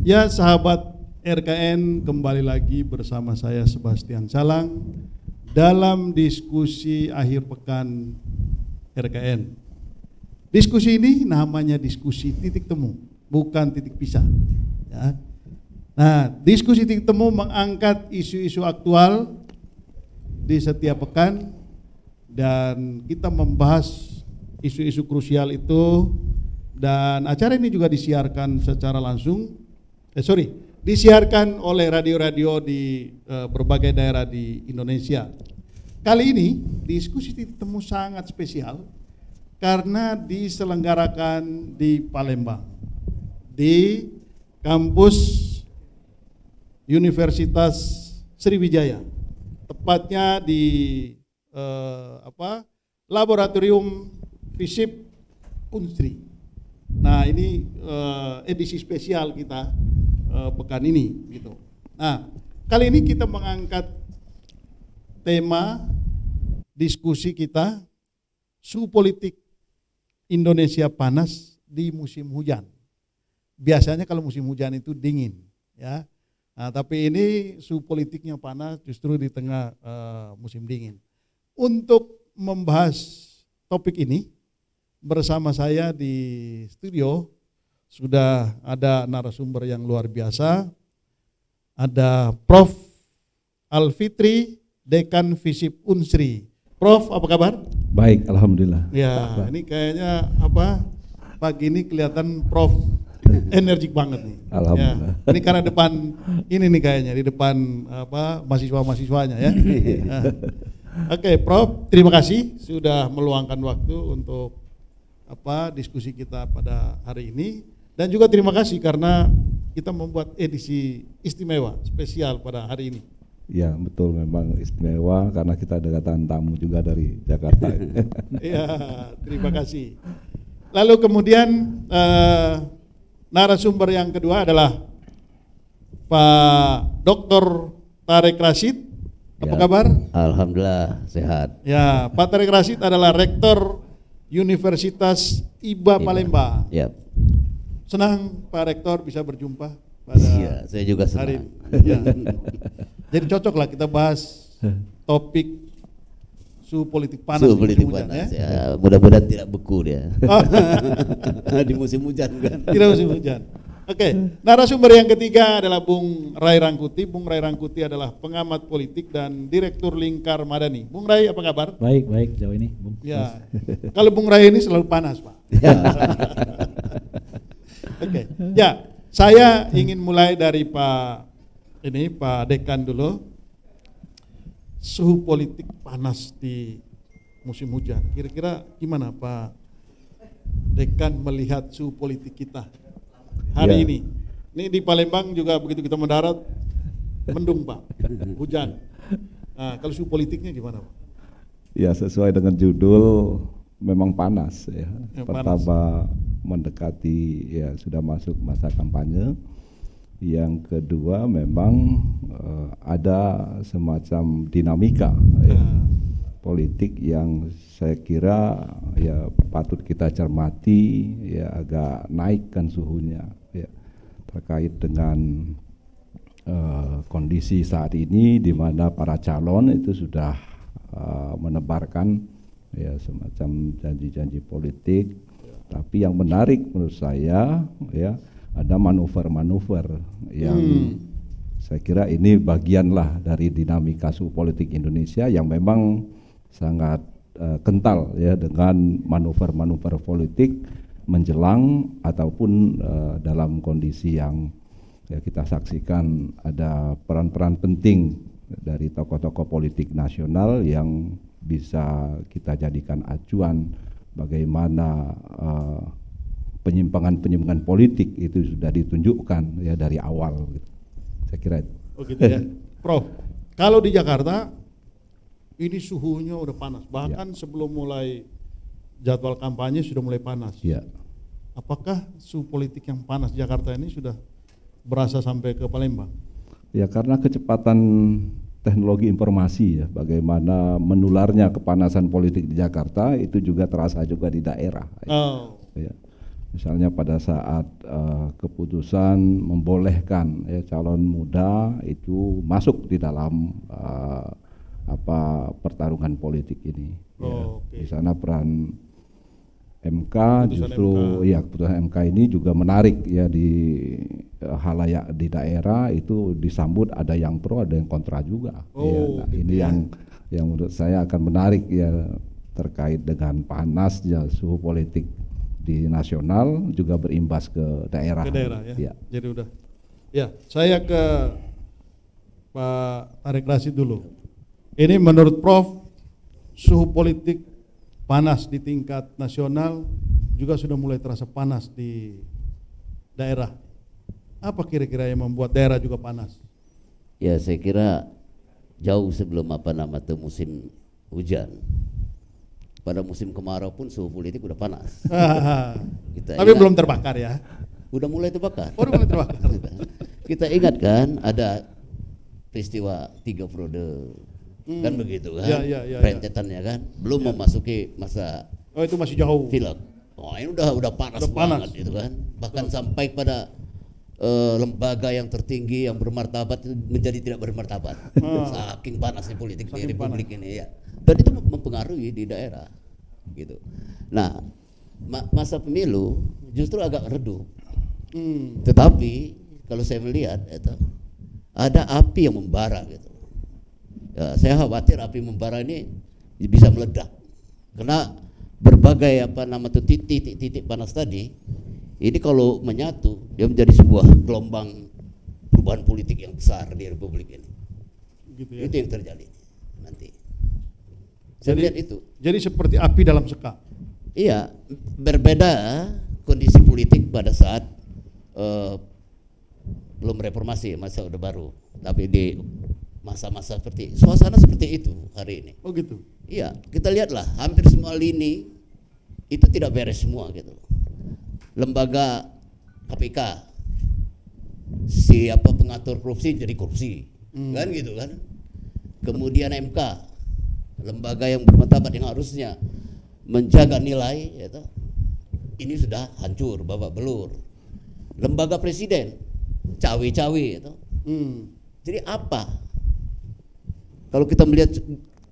Ya sahabat RKN, kembali lagi bersama saya Sebastian Salang dalam diskusi akhir pekan RKN. Diskusi ini namanya diskusi titik temu, bukan titik pisah. Ya. Nah, diskusi titik temu mengangkat isu-isu aktual di setiap pekan dan kita membahas isu-isu krusial itu, dan acara ini juga disiarkan secara langsung. Disiarkan oleh radio-radio di berbagai daerah di Indonesia. Kali ini diskusi titik temu sangat spesial karena diselenggarakan di Palembang, di kampus Universitas Sriwijaya, tepatnya di Laboratorium Fisip Unsri. Nah, ini edisi spesial kita pekan ini gitu. Nah, kali ini kita mengangkat tema diskusi kita, suhu politik Indonesia panas di musim hujan. Biasanya kalau musim hujan itu dingin, ya. Nah, tapi ini suhu politiknya panas justru di tengah musim dingin. Untuk membahas topik ini bersama saya di studio sudah ada narasumber yang luar biasa. Ada Prof. Alfitri, Dekan Fisip Unsri. Prof, apa kabar? Baik, alhamdulillah. Ya, ini kayaknya pagi ini kelihatan Prof energik banget nih. Alhamdulillah. Ya, ini karena depan ini nih kayaknya di depan mahasiswa-mahasiswanya ya. Nah. Oke, Prof, terima kasih sudah meluangkan waktu untuk diskusi kita pada hari ini. Dan juga terima kasih karena kita membuat edisi istimewa, spesial pada hari ini. Ya, betul, memang istimewa karena kita ada kedatangan tamu juga dari Jakarta. Iya, terima kasih. Lalu kemudian narasumber yang kedua adalah Pak Dr. Tareq Rashid. Apa kabar? Alhamdulillah, sehat. Ya, Pak Tareq Rashid adalah Rektor Universitas IBA Palembang. Ya. Senang Pak Rektor bisa berjumpa pada saya juga senang. hari ini. Ya. Jadi cocok lah kita bahas topik suhu politik panas. Suhu politik panas ya. Mudah-mudahan tidak beku dia. Di musim hujan kan. Tidak musim hujan. Oke, narasumber yang ketiga adalah Bung Ray Rangkuti. Bung Ray Rangkuti adalah pengamat politik dan Direktur Lingkar Madani. Bung Ray, apa kabar? Baik jauh ini, Bung. Ya, kalau Bung Ray ini selalu panas, Pak. Oke, ya, saya ingin mulai dari Pak Dekan dulu. Suhu politik panas di musim hujan. Kira-kira gimana Pak Dekan melihat suhu politik kita hari ini? Ini di Palembang juga begitu kita mendarat mendung Pak, hujan. Nah, kalau suhu politiknya gimana Pak? Ya, sesuai dengan judul memang panas ya. Pertama mendekati ya sudah masuk masa kampanye. Yang kedua memang ada semacam dinamika ya, politik yang saya kira ya patut kita cermati ya, agak naikkan suhunya ya, terkait dengan kondisi saat ini di mana para calon itu sudah menebarkan ya semacam janji-janji politik. Tapi yang menarik menurut saya ya ada manuver-manuver yang saya kira ini bagianlah dari dinamika suhu politik Indonesia yang memang sangat kental ya dengan manuver-manuver politik menjelang ataupun dalam kondisi yang ya kita saksikan ada peran-peran penting dari tokoh-tokoh politik nasional yang bisa kita jadikan acuan bagaimana penyimpangan-penyimpangan politik itu sudah ditunjukkan ya dari awal gitu. Saya kira itu. Oh gitu ya. Prof, kalau di Jakarta ini suhunya udah panas, bahkan sebelum mulai jadwal kampanye sudah mulai panas. Ya. Apakah suhu politik yang panas di Jakarta ini sudah berasa sampai ke Palembang? Ya, karena kecepatan teknologi informasi ya, bagaimana menularnya kepanasan politik di Jakarta itu juga terasa juga di daerah. Oh. Ya. Misalnya pada saat keputusan membolehkan ya calon muda itu masuk di dalam pertarungan politik ini. Di sana peran MK keputusan MK ini juga menarik ya di halayak di daerah itu disambut, ada yang pro ada yang kontra juga. Ini yang menurut saya akan menarik ya terkait dengan panasnya suhu politik di nasional juga berimbas ke daerah. Ke daerah ya. Jadi udah. Ya, saya ke Pak Tarik Rashid dulu. Ini menurut Prof, suhu politik panas di tingkat nasional juga sudah mulai terasa panas di daerah. Apa kira-kira yang membuat daerah juga panas? Ya, saya kira jauh sebelum musim hujan. Pada musim kemarau pun suhu politik udah panas. Tapi belum terbakar ya? Udah mulai terbakar. Udah mulai terbakar. Kita ingat kan ada peristiwa 3 periode, kan begitu kan? Rentetannya kan, belum memasuki masa. Oh, itu masih jauh. Pilek. Oh, ini udah panas banget itu kan. Bahkan sampai pada lembaga yang tertinggi yang bermartabat menjadi tidak bermartabat. Saking panasnya politik di Republik ini ya. Dan itu mempengaruhi di daerah gitu. Nah, masa pemilu justru agak redup. Tetapi kalau saya melihat itu ada api yang membara gitu. Ya, saya khawatir api membara ini bisa meledak. Karena berbagai titik-titik panas tadi ini kalau menyatu dia menjadi sebuah gelombang perubahan politik yang besar di Republik ini. Gitu ya? Itu yang terjadi nanti. Saya lihat itu. Jadi seperti api dalam sekam. Iya, berbeda kondisi politik pada saat belum reformasi, masa Orde Baru. Tapi di masa-masa suasana seperti itu hari ini. Oh gitu. Iya, kita lihatlah hampir semua lini itu tidak beres semua gitu. Lembaga KPK, siapa pengatur korupsi jadi korupsi, kan gitu kan. Kemudian MK, lembaga yang bermartabat yang harusnya menjaga nilai, ya, ini sudah hancur, babak belur. Lembaga presiden, cawe-cawe, ya, jadi apa? Kalau kita melihat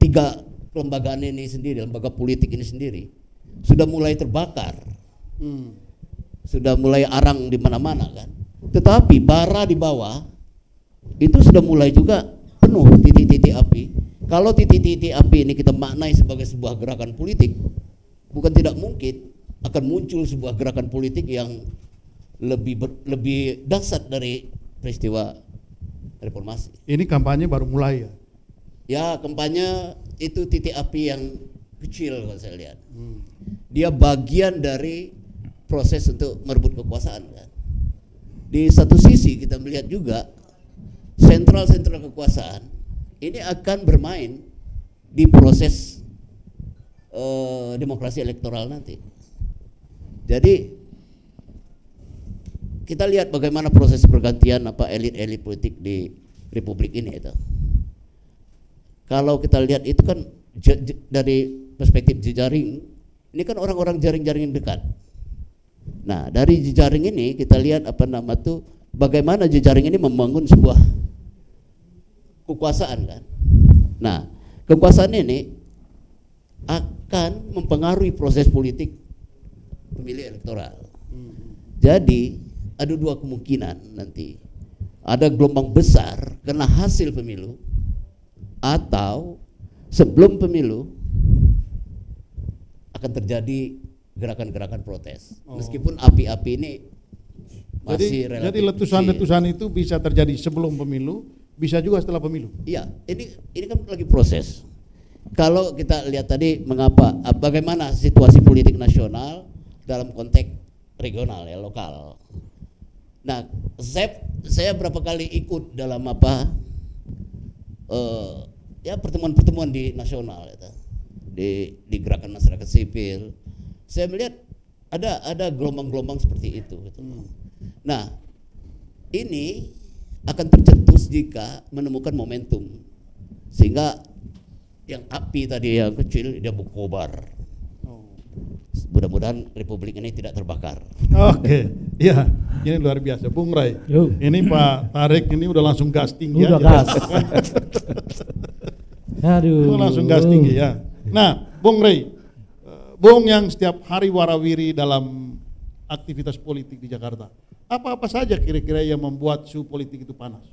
3 kelembagaan ini sendiri, lembaga politik ini sendiri, sudah mulai terbakar, sudah mulai arang di mana-mana kan. Tetapi bara di bawah itu sudah mulai juga penuh titik-titik api. Kalau titik-titik api ini kita maknai sebagai sebuah gerakan politik, bukan tidak mungkin akan muncul sebuah gerakan politik yang lebih dahsyat dari peristiwa reformasi. Ini kampanye baru mulai ya? Ya, kampanye itu titik api yang kecil kalau saya lihat. Dia bagian dari proses untuk merebut kekuasaan kan. Di satu sisi kita melihat juga sentral-sentral kekuasaan ini akan bermain di proses demokrasi elektoral nanti. Jadi kita lihat bagaimana proses pergantian elit-elit politik di Republik ini itu. Kalau kita lihat itu kan dari perspektif jejaring, ini kan orang-orang jaring-jaring yang dekat. Nah, dari jejaring ini kita lihat bagaimana jejaring ini membangun sebuah kekuasaan kan. Nah, kekuasaan ini akan mempengaruhi proses politik pemilih elektoral. Jadi ada 2 kemungkinan nanti. Ada gelombang besar karena hasil pemilu atau sebelum pemilu akan terjadi gerakan-gerakan protes. Meskipun api-api ini masih relatif. Jadi letusan-letusan itu bisa terjadi sebelum pemilu, bisa juga setelah pemilu. Iya, ini kan lagi proses. Kalau kita lihat tadi bagaimana situasi politik nasional dalam konteks regional ya, lokal. Nah, saya berapa kali ikut dalam pertemuan-pertemuan di nasional ya, di gerakan masyarakat sipil. Saya melihat ada gelombang-gelombang seperti itu gitu. Nah, ini akan tercetus jika menemukan momentum, sehingga yang api tadi yang kecil dia berkobar mudah-mudahan Republik ini tidak terbakar. Oke, ya ini luar biasa, Bung Ray. Ini Pak Tarik ini udah langsung gas tinggi. Udah gas. Aduh. Langsung gas tinggi ya. Nah, Bung Ray, Bung yang setiap hari warawiri dalam aktivitas politik di Jakarta, apa-apa saja kira-kira yang membuat suhu politik itu panas?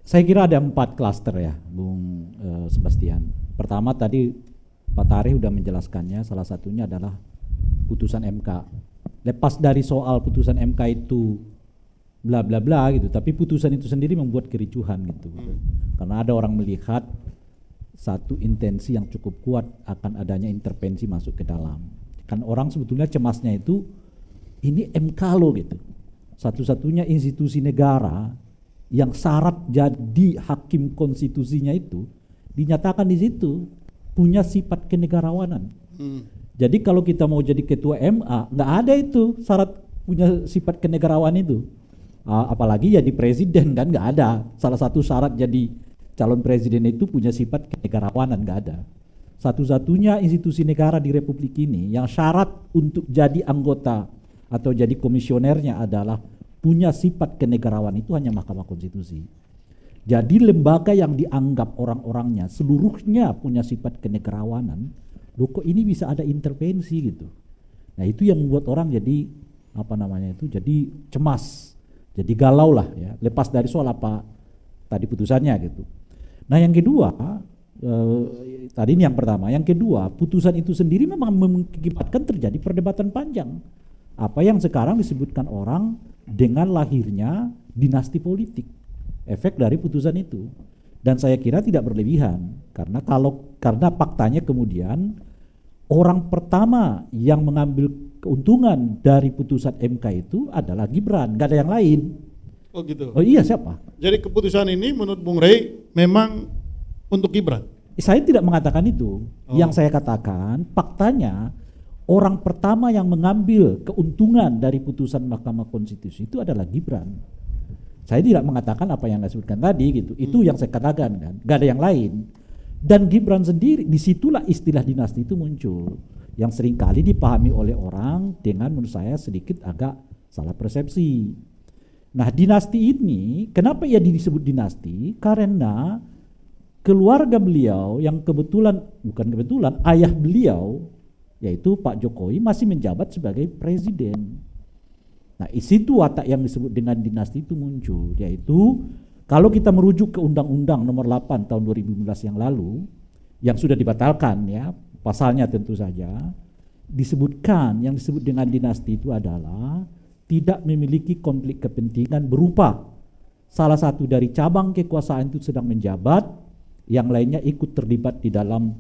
Saya kira ada 4 klaster ya, Bung Sebastian. Pertama tadi Pak Tarih sudah menjelaskannya, salah satunya adalah putusan MK. Lepas dari soal putusan MK itu bla bla bla gitu, tapi putusan itu sendiri membuat kericuhan gitu. Karena ada orang melihat satu intensi yang cukup kuat akan adanya intervensi masuk ke dalam. Kan orang sebetulnya cemasnya itu ini MK loh gitu. Satu-satunya institusi negara yang syarat jadi hakim konstitusinya itu dinyatakan di situ punya sifat kenegarawanan. Jadi kalau kita mau jadi ketua MA, nggak ada itu syarat punya sifat kenegarawanan itu. Apalagi jadi presiden kan nggak ada. Salah satu syarat jadi calon presiden itu punya sifat kenegarawanan, nggak ada. Satu-satunya institusi negara di Republik ini yang syarat untuk jadi anggota atau jadi komisionernya adalah punya sifat kenegarawanan itu hanya Mahkamah Konstitusi. Jadi lembaga yang dianggap orang-orangnya seluruhnya punya sifat kenegarawanan, loh kok ini bisa ada intervensi gitu. Nah itu yang membuat orang jadi jadi cemas, jadi galau lah ya. Lepas dari soal apa tadi putusannya gitu. Nah yang kedua, tadi ini yang pertama. Yang kedua, putusan itu sendiri memang mengakibatkan terjadi perdebatan panjang. Apa yang sekarang disebutkan orang dengan lahirnya dinasti politik. Efek dari putusan itu, dan saya kira tidak berlebihan karena faktanya kemudian orang pertama yang mengambil keuntungan dari putusan MK itu adalah Gibran, gak ada yang lain. Oh gitu. Oh iya, siapa? Jadi keputusan ini menurut Bung Ray memang untuk Gibran? Saya tidak mengatakan itu. Yang saya katakan faktanya orang pertama yang mengambil keuntungan dari putusan Mahkamah Konstitusi itu adalah Gibran. Saya tidak mengatakan apa yang Anda sebutkan tadi gitu. Itu yang saya katakan kan. Gak ada yang lain. Dan Gibran sendiri, disitulah istilah dinasti itu muncul. Yang seringkali dipahami oleh orang dengan menurut saya sedikit agak salah persepsi. Nah dinasti ini, kenapa ia disebut dinasti? Karena keluarga beliau yang bukan kebetulan, ayah beliau, yaitu Pak Jokowi masih menjabat sebagai presiden. Nah, situ watak yang disebut dengan dinasti itu muncul, yaitu kalau kita merujuk ke Undang-Undang Nomor 8 tahun 2015 yang lalu, yang sudah dibatalkan ya, pasalnya tentu saja, disebutkan yang disebut dengan dinasti itu adalah tidak memiliki konflik kepentingan berupa salah satu dari cabang kekuasaan itu sedang menjabat, yang lainnya ikut terlibat di dalam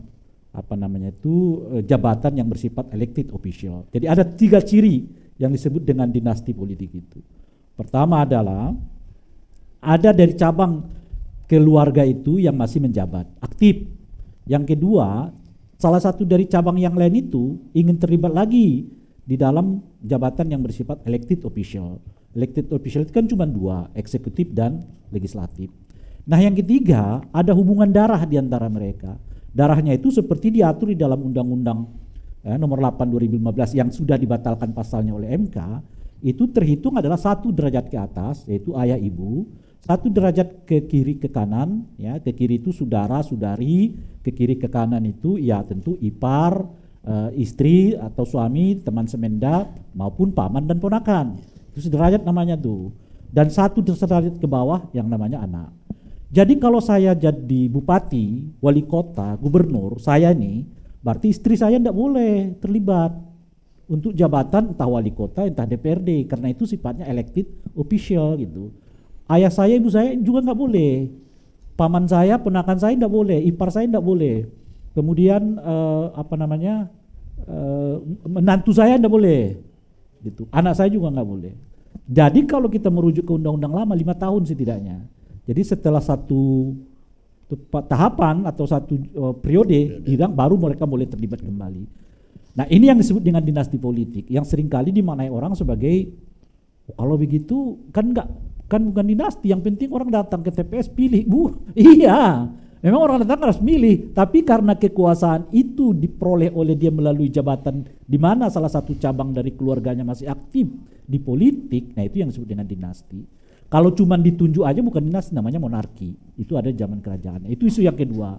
jabatan yang bersifat elected official. Jadi ada 3 ciri yang disebut dengan dinasti politik itu. Pertama adalah ada dari cabang keluarga itu yang masih menjabat, aktif. Yang kedua, salah satu dari cabang yang lain itu ingin terlibat lagi di dalam jabatan yang bersifat elected official. Elected official itu kan cuma 2, eksekutif dan legislatif. Nah yang ketiga, ada hubungan darah di antara mereka. Darahnya itu seperti diatur di dalam Undang-Undang Nomor 8 2015 yang sudah dibatalkan pasalnya oleh MK, itu terhitung adalah 1 derajat ke atas, yaitu ayah ibu, 1 derajat ke kiri ke kanan, ya, ke kiri itu saudara saudari, ke kiri ke kanan itu ya tentu ipar, istri atau suami, teman semenda maupun paman dan ponakan. Itu sederajat namanya tuh. Dan 1 derajat ke bawah yang namanya anak. Jadi kalau saya jadi bupati, wali kota, gubernur, saya nih berarti istri saya tidak boleh terlibat untuk jabatan entah wali kota, entah DPRD, karena itu sifatnya elected official gitu. Ayah saya, ibu saya juga nggak boleh. Paman saya, ponakan saya tidak boleh, ipar saya tidak boleh. Kemudian menantu saya tidak boleh, gitu. Anak saya juga nggak boleh. Jadi kalau kita merujuk ke undang-undang lama 5 tahun setidaknya. Jadi setelah satu tahapan atau satu periode hilang, baru mereka boleh terlibat kembali. Nah ini yang disebut dengan dinasti politik yang seringkali dimaknai orang sebagai kalau begitu kan bukan dinasti, yang penting orang datang ke TPS pilih iya. Memang orang datang harus milih, tapi karena kekuasaan itu diperoleh oleh dia melalui jabatan di mana salah satu cabang dari keluarganya masih aktif di politik, nah itu yang disebut dengan dinasti. Kalau cuma ditunjuk aja bukan dinasti, namanya monarki. Itu ada zaman kerajaan. Itu isu yang kedua.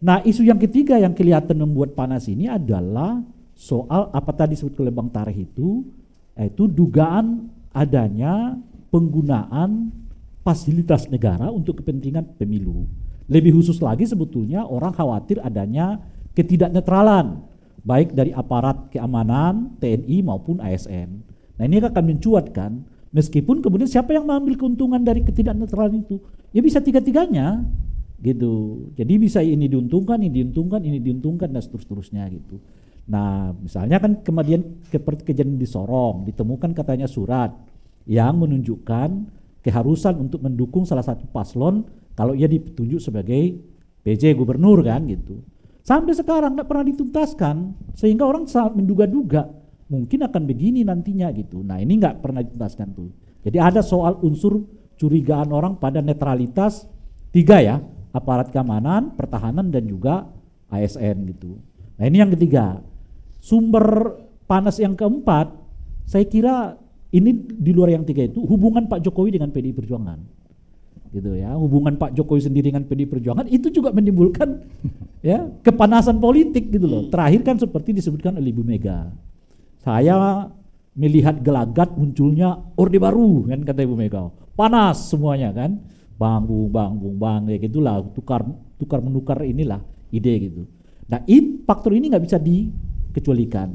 Nah, isu yang ketiga yang kelihatan membuat panas ini adalah soal apa tadi disebut oleh Bang Tareh itu, yaitu dugaan adanya penggunaan fasilitas negara untuk kepentingan pemilu. Lebih khusus lagi sebetulnya orang khawatir adanya ketidaknetralan baik dari aparat keamanan, TNI maupun ASN. Nah ini akan mencuatkan meskipun kemudian siapa yang mengambil keuntungan dari ketidaknetralan itu? Ya bisa tiga-tiganya gitu. Jadi bisa ini diuntungkan, dan seterusnya gitu. Nah misalnya kan kemudian kejadian di Sorong ditemukan katanya surat yang menunjukkan keharusan untuk mendukung salah satu paslon kalau ia ditunjuk sebagai PJ gubernur kan gitu. Sampai sekarang tidak pernah dituntaskan sehingga orang sangat menduga-duga mungkin akan begini nantinya gitu. Nah ini nggak pernah dituntaskan tuh. Jadi ada soal unsur curigaan orang pada netralitas tiga ya, aparat keamanan, pertahanan dan juga ASN gitu. Nah ini yang ketiga. Sumber panas yang keempat, saya kira ini di luar yang tiga itu hubungan Pak Jokowi dengan PDI Perjuangan. Gitu ya, hubungan Pak Jokowi sendiri dengan PDI Perjuangan itu juga menimbulkan ya kepanasan politik gitu loh. Terakhir kan seperti disebutkan oleh Ibu Mega. Saya melihat gelagat munculnya Orde Baru kan kata Ibu Mega. Panas semuanya kan. Bang ya gitulah tukar menukar inilah ide gitu. Nah, faktor ini nggak bisa dikecualikan.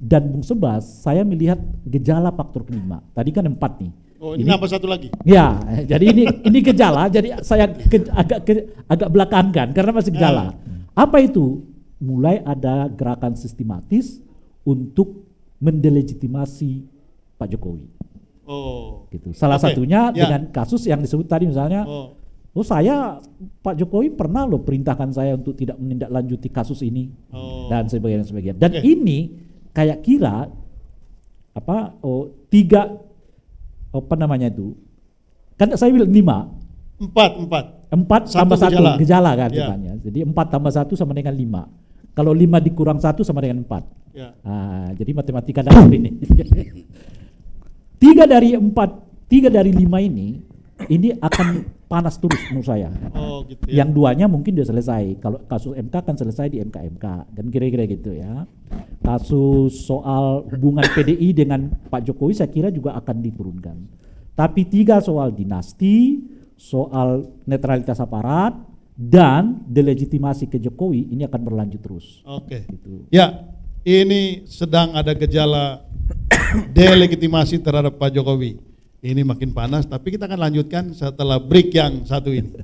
Dan Bung Sebas, saya melihat gejala faktor kelima. Tadi kan 4 nih. Oh, ini apa satu lagi? Ya, jadi ini gejala. Jadi saya agak belakangkan karena masih gejala. Apa itu? Mulai ada gerakan sistematis untuk mendelegitimasi Pak Jokowi. Oh, gitu. Salah satunya dengan kasus yang disebut tadi misalnya. Saya Pak Jokowi pernah loh perintahkan saya untuk tidak menindaklanjuti kasus ini dan sebagainya. Dan ini kayak kira kan saya bilang 5. 4 tambah 1 gejala kan depannya. Jadi 4 tambah 1 sama dengan 5. Kalau 5 dikurang 1 sama dengan 4. Ya. Jadi matematika dasar ini. 3 dari 5 ini akan panas terus menurut saya. Gitu ya. Yang 2-nya mungkin sudah selesai. Kalau kasus MK kan selesai di MK dan kira-kira gitu ya. Kasus soal hubungan PDI dengan Pak Jokowi saya kira juga akan diturunkan. Tapi 3 soal dinasti, soal netralitas aparat dan delegitimasi ke Jokowi ini akan berlanjut terus. Oke. Gitu. Ya, ini sedang ada gejala delegitimasi terhadap Pak Jokowi. Ini makin panas, tapi kita akan lanjutkan setelah break yang satu ini.